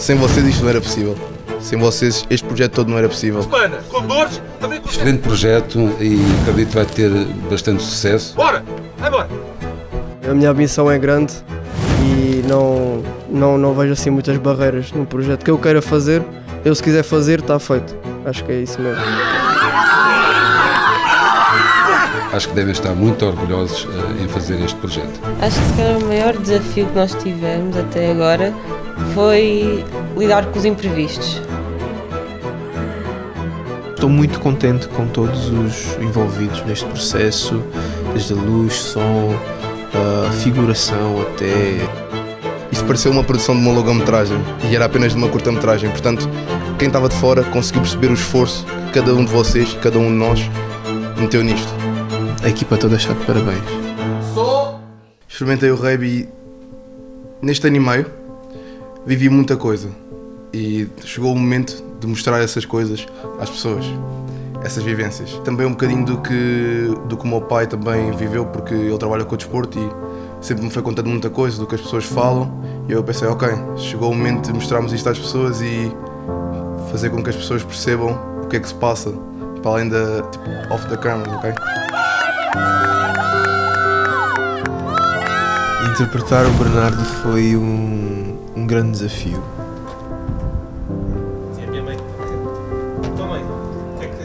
Sem vocês isto não era possível. Sem vocês este projeto todo não era possível. Excelente projeto e acredito que vai ter bastante sucesso. Bora! Vai embora! A minha ambição é grande e não vejo assim muitas barreiras no projeto que eu queira fazer. Eu, se quiser fazer, está feito. Acho que é isso mesmo. Acho que devem estar muito orgulhosos em fazer este projeto. Acho que se calhar o maior desafio que nós tivemos até agora foi lidar com os imprevistos. Estou muito contente com todos os envolvidos neste processo, desde a luz, som, a figuração até... Isto pareceu uma produção de uma longa-metragem e era apenas de uma curta-metragem, portanto, quem estava de fora conseguiu perceber o esforço que cada um de vocês, cada um de nós, meteu nisto. A equipa toda está de parabéns. Experimentei o rap e neste ano e meio vivi muita coisa e chegou o momento de mostrar essas coisas às pessoas, essas vivências. Também um bocadinho do que o meu pai também viveu, porque ele trabalha com o desporto e sempre me foi contando muita coisa do que as pessoas falam e eu pensei, ok, chegou o momento de mostrarmos isto às pessoas e fazer com que as pessoas percebam o que é que se passa para além da, tipo, off the camera, ok? Interpretar o Bernardo foi um grande desafio.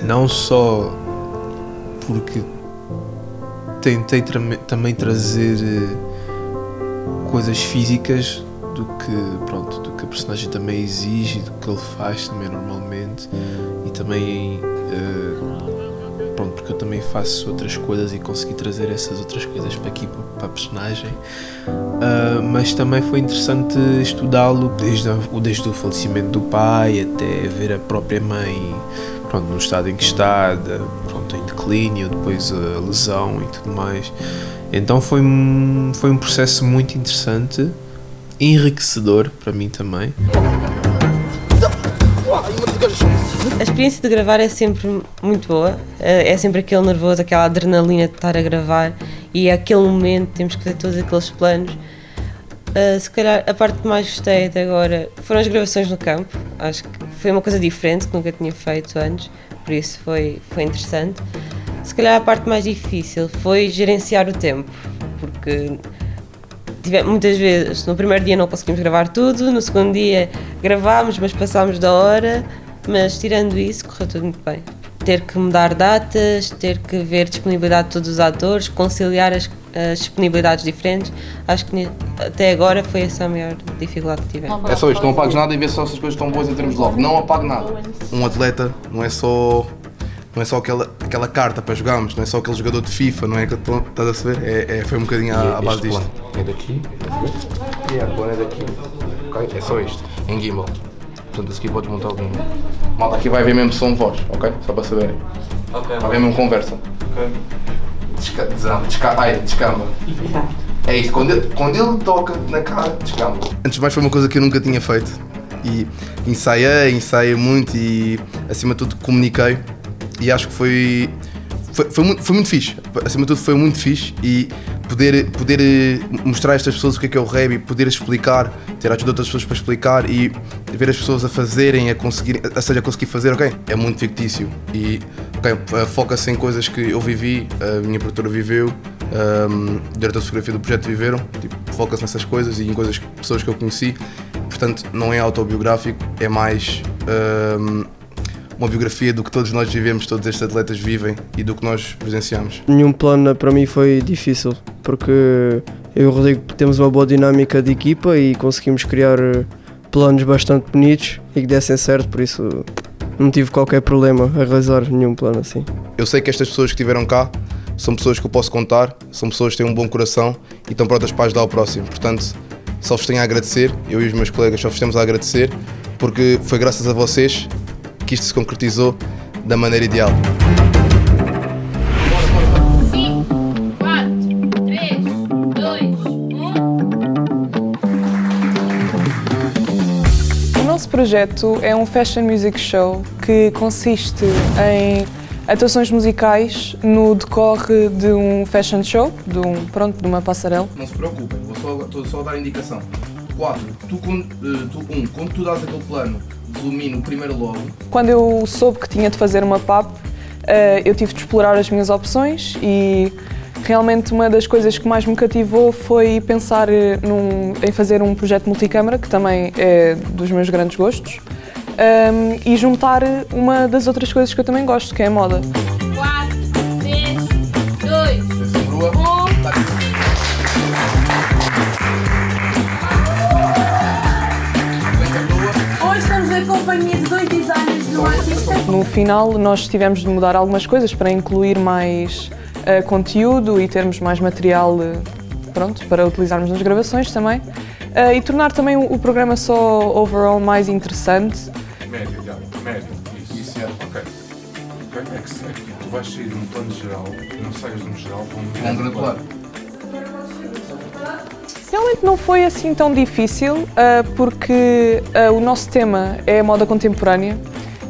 Não só porque tentei também trazer coisas físicas do que a personagem também exige, do que ele faz também normalmente, e também porque eu também faço outras coisas e consegui trazer essas outras coisas para aqui, para a personagem. Mas também foi interessante estudá-lo desde o falecimento do pai até ver a própria mãe no estado em que está, em declínio, depois a lesão e tudo mais. Então foi um processo muito interessante, enriquecedor para mim também. A experiência de gravar é sempre muito boa, é sempre aquele nervoso, aquela adrenalina de estar a gravar e é aquele momento, temos que fazer todos aqueles planos. Se calhar a parte que mais gostei até agora foram as gravações no campo, acho que foi uma coisa diferente que nunca tinha feito antes, por isso foi interessante. Se calhar a parte mais difícil foi gerenciar o tempo, porque muitas vezes no primeiro dia não conseguimos gravar tudo, no segundo dia gravámos, mas passámos da hora, mas tirando isso correu tudo muito bem. Ter que mudar datas, ter que ver disponibilidade de todos os atores, conciliar as disponibilidades diferentes, acho que até agora foi essa a maior dificuldade que tivemos. É só isto, não apagues nada e vê se essas coisas estão boas em termos de logo, não apague nada. Um atleta não é só aquela carta para jogarmos, não é só aquele jogador de FIFA, não é que estás a saber? Foi um bocadinho à base disto. É daqui? O plano é daqui, ok? É só isto, em gimbal. Portanto, a seguir podes montar algum. Malta, aqui vai ver mesmo som voz, ok? Só para saberem. Ok. Vai ver mesmo conversa. Ok. Descamba. É isso, quando ele toca na cara, descamba. Antes de mais foi uma coisa que eu nunca tinha feito. E ensaiei muito e acima de tudo comuniquei. E acho que foi muito fixe. Acima de tudo foi muito fixe e poder mostrar a estas pessoas o que é o rap e poder explicar, ter ajuda de outras pessoas para explicar e ver as pessoas a fazerem, a conseguir fazer, ok? É muito fictício e foca-se em coisas que eu vivi, a minha produtora viveu, o diretor de fotografia do projeto viveram, tipo, foca-se nessas coisas e em pessoas que eu conheci, portanto não é autobiográfico, é mais uma biografia do que todos nós vivemos, todos estes atletas vivem e do que nós presenciamos. Nenhum plano para mim foi difícil, porque eu e o Rodrigo temos uma boa dinâmica de equipa e conseguimos criar planos bastante bonitos e que dessem certo, por isso não tive qualquer problema a realizar nenhum plano assim. Eu sei que estas pessoas que estiveram cá são pessoas que eu posso contar, são pessoas que têm um bom coração e estão prontas para ajudar ao próximo, portanto só vos tenho a agradecer, eu e os meus colegas só vos temos a agradecer, porque foi graças a vocês que isto se concretizou da maneira ideal. 5, 4, 3, 2, 1. O nosso projeto é um Fashion Music Show que consiste em atuações musicais no decorre de um fashion show, de uma passarela. Não se preocupe, estou só a dar indicação. 4. Quando tu dás aquele plano, ilumina o primeiro logo. Quando eu soube que tinha de fazer uma PAP, eu tive de explorar as minhas opções e realmente uma das coisas que mais me cativou foi pensar em fazer um projeto multicâmara, que também é dos meus grandes gostos, e juntar uma das outras coisas que eu também gosto, que é a moda. 4, 3, 2, 1. Hoje estamos na companhia de 2 designers no artista. No final, nós tivemos de mudar algumas coisas para incluir mais conteúdo e termos mais material pronto, para utilizarmos nas gravações também. E tornar também o programa só overall mais interessante. Médio, médio. Isso é, ok. É que tu vais sair de um plano geral, não saias de um geral para um graduar. Realmente não foi assim tão difícil, porque o nosso tema é a moda contemporânea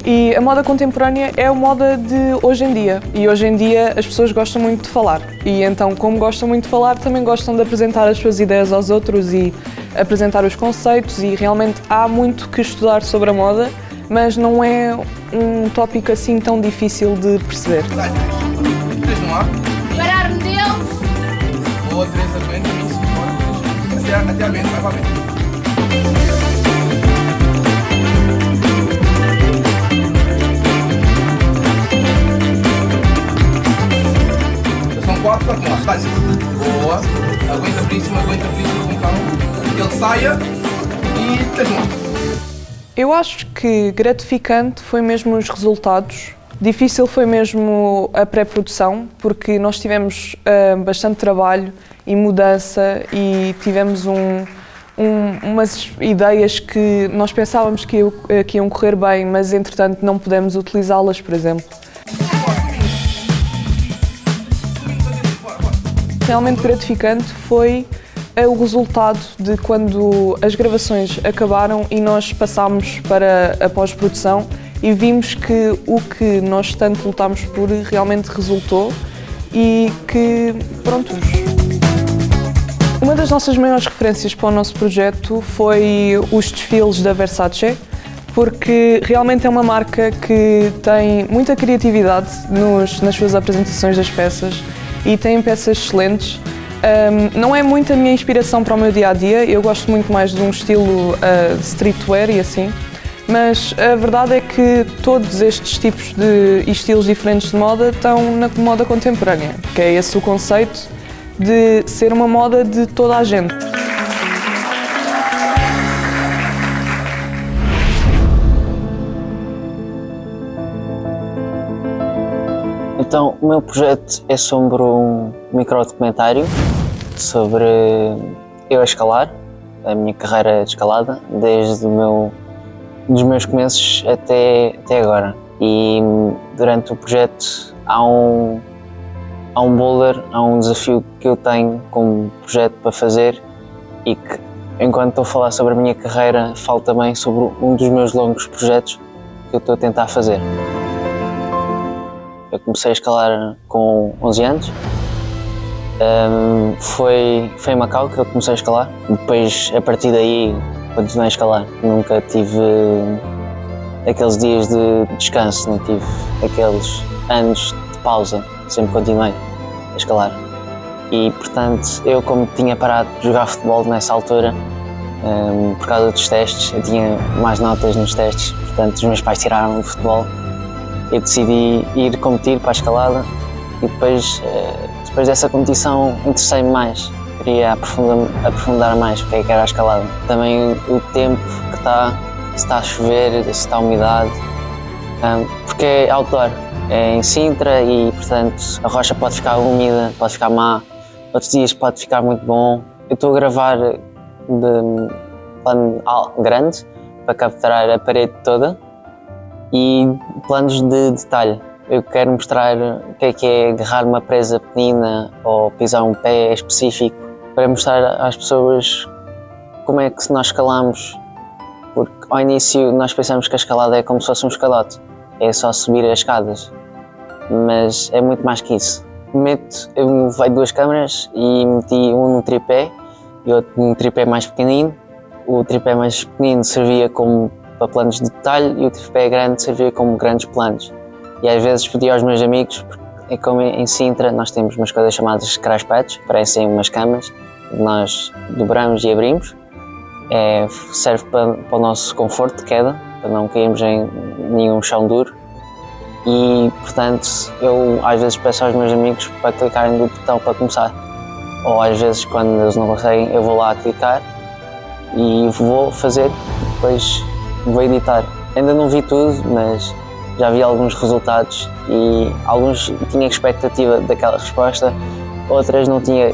e a moda contemporânea é a moda de hoje em dia e hoje em dia as pessoas gostam muito de falar e então como gostam muito de falar também gostam de apresentar as suas ideias aos outros e apresentar os conceitos e realmente há muito que estudar sobre a moda, mas não é um tópico assim tão difícil de perceber. 3 no ar. Parar-me deles. Boa, 3 aguenta, não se importa. Até a mente, vai para a mente. São 4, vai com sai. Boa. Aguenta por isso com calma. Que ele saia e 3 no ar. Eu acho que gratificante foi mesmo os resultados. Difícil foi mesmo a pré-produção, porque nós tivemos bastante trabalho e mudança e tivemos umas ideias que nós pensávamos que iam correr bem, mas entretanto não pudemos utilizá-las, por exemplo. Realmente gratificante foi o resultado de quando as gravações acabaram e nós passámos para a pós-produção e vimos que o que nós tanto lutámos por realmente resultou e que, pronto. Uma das nossas maiores referências para o nosso projeto foi os desfiles da Versace, porque realmente é uma marca que tem muita criatividade nas suas apresentações das peças e tem peças excelentes. Não é muito a minha inspiração para o meu dia-a-dia, eu gosto muito mais de um estilo streetwear e assim, mas a verdade é que todos estes tipos de estilos diferentes de moda estão na moda contemporânea, que é esse o conceito de ser uma moda de toda a gente. Então, o meu projeto é sobre um microdocumentário sobre eu a escalar, a minha carreira de escalada, desde dos meus começos até agora. E durante o projeto há um boulder, há um desafio que eu tenho como projeto para fazer e que, enquanto estou a falar sobre a minha carreira, falo também sobre um dos meus longos projetos que eu estou a tentar fazer. Eu comecei a escalar com 11 anos. Foi em Macau que eu comecei a escalar. Depois, a partir daí, continuei a escalar. Nunca tive aqueles dias de descanso, não tive aqueles anos de pausa. Sempre continuei a escalar. E, portanto, eu como tinha parado de jogar futebol nessa altura, por causa dos testes, eu tinha mais notas nos testes, portanto os meus pais tiraram o futebol. Eu decidi ir competir para a escalada e depois dessa competição interessei-me mais. Queria aprofundar mais o que era a escalada. Também o tempo que está, se está a chover, se está a umidade, porque é outdoor, é em Sintra e, portanto, a rocha pode ficar úmida, pode ficar má, outros dias pode ficar muito bom. Eu estou a gravar de plano grande para capturar a parede toda e planos de detalhe. Eu quero mostrar o que é agarrar uma presa pequenina ou pisar um pé específico para mostrar às pessoas como é que nós escalamos, porque ao início nós pensamos que a escalada é como se fosse um escalote, é só subir as escadas, mas é muito mais que isso. Eu levei 2 câmaras e meti um no tripé e outro num tripé mais pequenino o tripé mais pequenino servia como para planos de detalhe e o tripé grande servia como grandes planos. E às vezes pedi aos meus amigos, porque como em Sintra nós temos umas coisas chamadas crash pads, parecem umas camas, nós dobramos e abrimos. Serve para o nosso conforto de queda, para não cairmos em nenhum chão duro. E, portanto, eu às vezes peço aos meus amigos para clicarem no botão para começar. Ou às vezes, quando eles não conseguem, eu vou lá clicar e vou fazer, depois vou editar. Ainda não vi tudo, mas já vi alguns resultados e alguns tinha expectativa daquela resposta, outras não tinha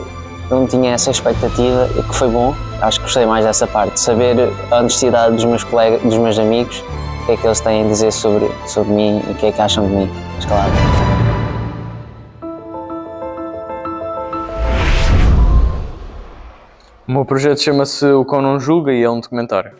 essa expectativa, e que foi bom. Acho que gostei mais dessa parte, saber a honestidade dos meus colegas, dos meus amigos, o que é que eles têm a dizer sobre mim e o que é que acham de mim, escalada. O meu projeto chama-se O Cão Não Julga e é um documentário.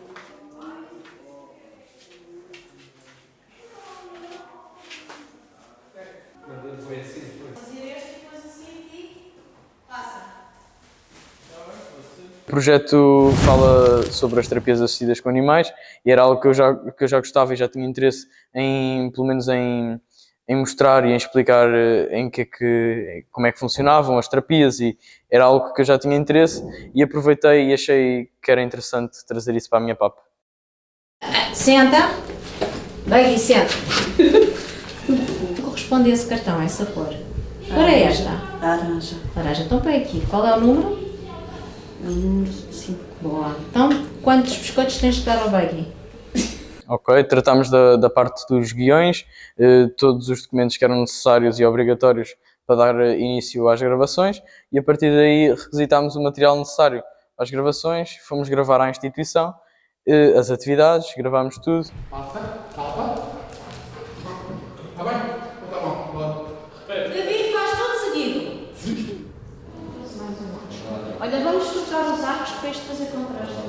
O projeto fala sobre as terapias assistidas com animais e era algo que eu já gostava e já tinha interesse em, pelo menos em mostrar e em explicar como é que funcionavam as terapias, e era algo que eu já tinha interesse e aproveitei e achei que era interessante trazer isso para a minha PAP. Senta. Vai e senta. Corresponde a esse cartão, a essa cor. Cor é esta? Laranja. Laranja. Então põe aqui. Qual é o número? É o número 5. Boa. Então, quantos biscoitos tens de dar ao Buggy? Ok, tratámos da parte dos guiões, todos os documentos que eram necessários e obrigatórios para dar início às gravações, e a partir daí requisitámos o material necessário às gravações, fomos gravar à instituição, as atividades, gravámos tudo. David, faz tudo seguido. Olha, vamos trocar os arcos para este fazer contraste.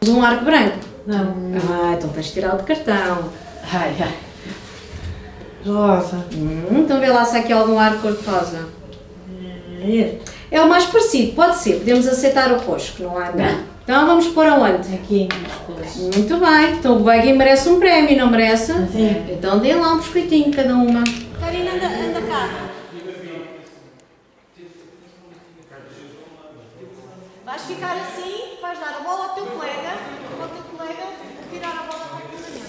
Um arco branco? Não. Ah, então tens de tirar o de cartão. Ai. Rosa. Então vê lá se há aqui algum arco cor-de-rosa. Este. É o mais parecido, pode ser. Podemos aceitar o roxo, que não há nada. Então vamos pôr aonde? Aqui no pescoço. Muito bem. Então o Buggy merece um prémio, não merece? Sim. Então dê lá um biscoitinho cada uma. Karina, anda cá. Vais ficar assim, vais dar a bola ao teu colega, tirar a bola rapidamente.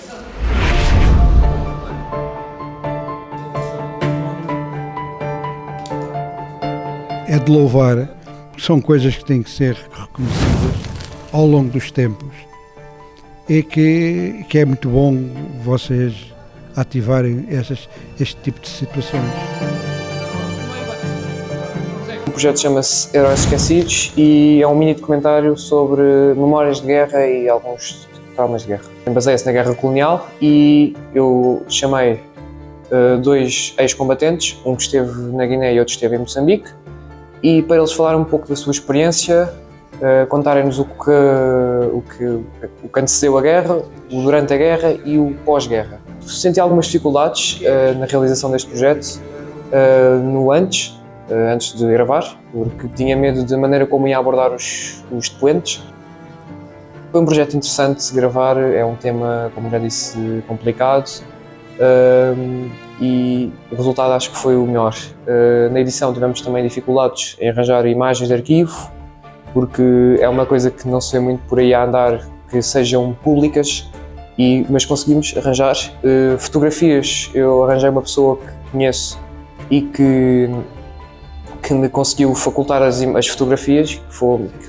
É de louvar, porque são coisas que têm que ser reconhecidas ao longo dos tempos, e que é muito bom vocês ativarem este tipo de situações. O projeto chama-se Heróis Esquecidos e é um mini documentário sobre memórias de guerra e alguns traumas de guerra. Baseia-se na guerra colonial e eu chamei dois ex-combatentes, um que esteve na Guiné e outro esteve em Moçambique, e para eles falarem um pouco da sua experiência, contarem-nos o que antecedeu a guerra, o durante a guerra e o pós-guerra. Senti algumas dificuldades na realização deste projeto antes de gravar, porque tinha medo da maneira como ia abordar os depoentes. Foi um projeto interessante de gravar, é um tema, como já disse, complicado, e o resultado acho que foi o melhor. Na edição tivemos também dificuldades em arranjar imagens de arquivo, porque é uma coisa que não se vê muito por aí a andar, que sejam públicas, mas conseguimos arranjar fotografias. Eu arranjei uma pessoa que conheço e que me conseguiu facultar as fotografias, que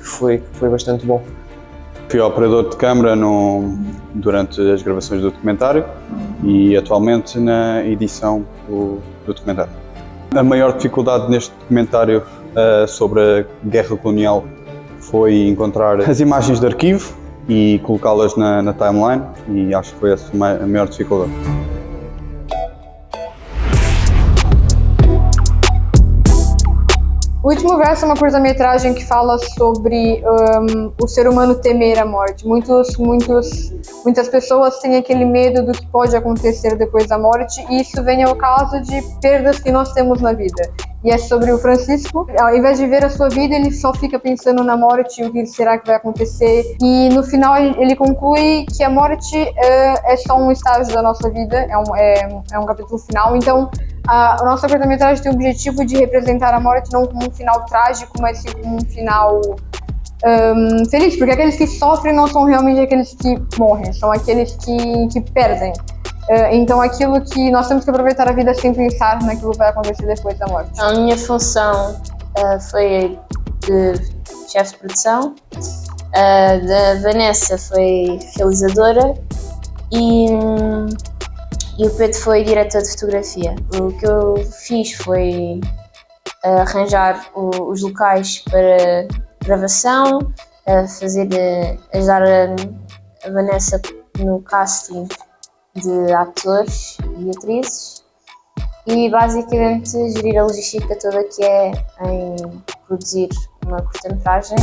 foi bastante bom. Fui operador de câmara durante as gravações do documentário e atualmente na edição do documentário. A maior dificuldade neste documentário sobre a guerra colonial foi encontrar as imagens de arquivo e colocá-las na timeline, e acho que foi essa a maior dificuldade. O Último Verso é uma curta-metragem que fala sobre o ser humano temer a morte. Muitas pessoas têm aquele medo do que pode acontecer depois da morte, e isso vem ao caso de perdas que nós temos na vida. E é sobre o Francisco. Ao invés de ver a sua vida, ele só fica pensando na morte e o que será que vai acontecer. E no final ele conclui que a morte é só um estágio da nossa vida, é um capítulo final. Então a nossa curta-metragem tem o objetivo de representar a morte não como um final trágico, mas sim como um final feliz, porque aqueles que sofrem não são realmente aqueles que morrem, são aqueles que perdem. Então aquilo que nós temos que aproveitar a vida sem pensar naquilo que vai acontecer depois da morte. A minha função foi de chefe de produção, da Vanessa foi realizadora e o Pedro foi diretor de fotografia. O que eu fiz foi arranjar os locais para gravação, ajudar a Vanessa no casting de atores e atrizes e basicamente gerir a logística toda que é em produzir uma curta-metragem.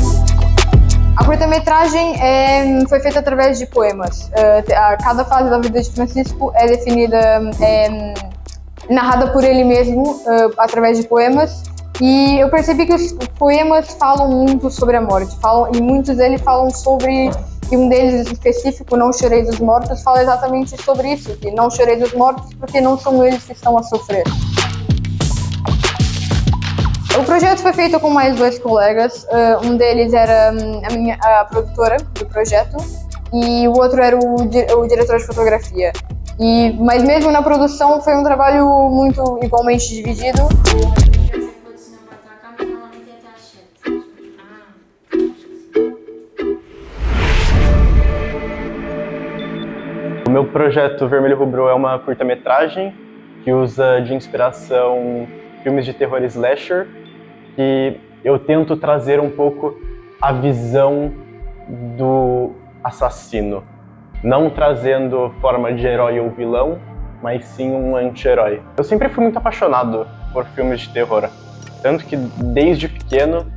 A curta-metragem foi feita através de poemas. Cada fase da vida de Francisco é definida, narrada por ele mesmo através de poemas. E eu percebi que os poemas falam muito sobre a morte, e muitos deles falam sobre, e um deles em específico, Não Chorei dos Mortos, fala exatamente sobre isso, que não chorei dos mortos porque não são eles que estão a sofrer. O projeto foi feito com mais 2 colegas, um deles era a produtora do projeto e o outro era o diretor de fotografia. Mas mesmo na produção foi um trabalho muito igualmente dividido. O meu projeto Vermelho Rubro é uma curta-metragem que usa de inspiração filmes de terror slasher, que eu tento trazer um pouco a visão do assassino, não trazendo forma de herói ou vilão, mas sim um anti-herói. Eu sempre fui muito apaixonado por filmes de terror, tanto que desde pequeno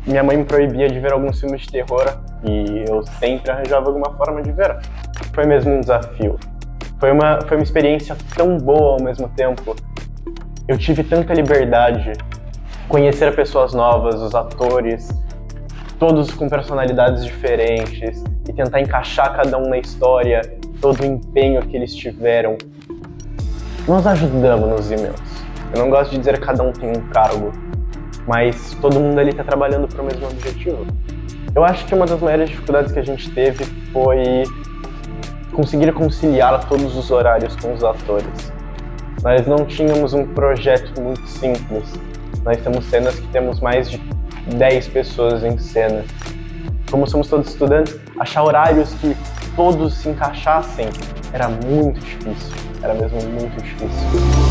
minha mãe me proibia de ver alguns filmes de terror e eu sempre arranjava alguma forma de ver. Foi mesmo um desafio. Foi uma experiência tão boa ao mesmo tempo. Eu tive tanta liberdade, conhecer pessoas novas, os atores, todos com personalidades diferentes, e tentar encaixar cada um na história, todo o empenho que eles tiveram. Nós ajudamos nos e-mails. Eu não gosto de dizer que cada um tem um cargo, mas todo mundo ali está trabalhando para o mesmo objetivo. Eu acho que uma das maiores dificuldades que a gente teve foi conseguir conciliar todos os horários com os atores. Nós não tínhamos um projeto muito simples. Nós temos cenas que temos mais de 10 pessoas em cena. Como somos todos estudantes, achar horários que todos se encaixassem era muito difícil. Era mesmo muito difícil.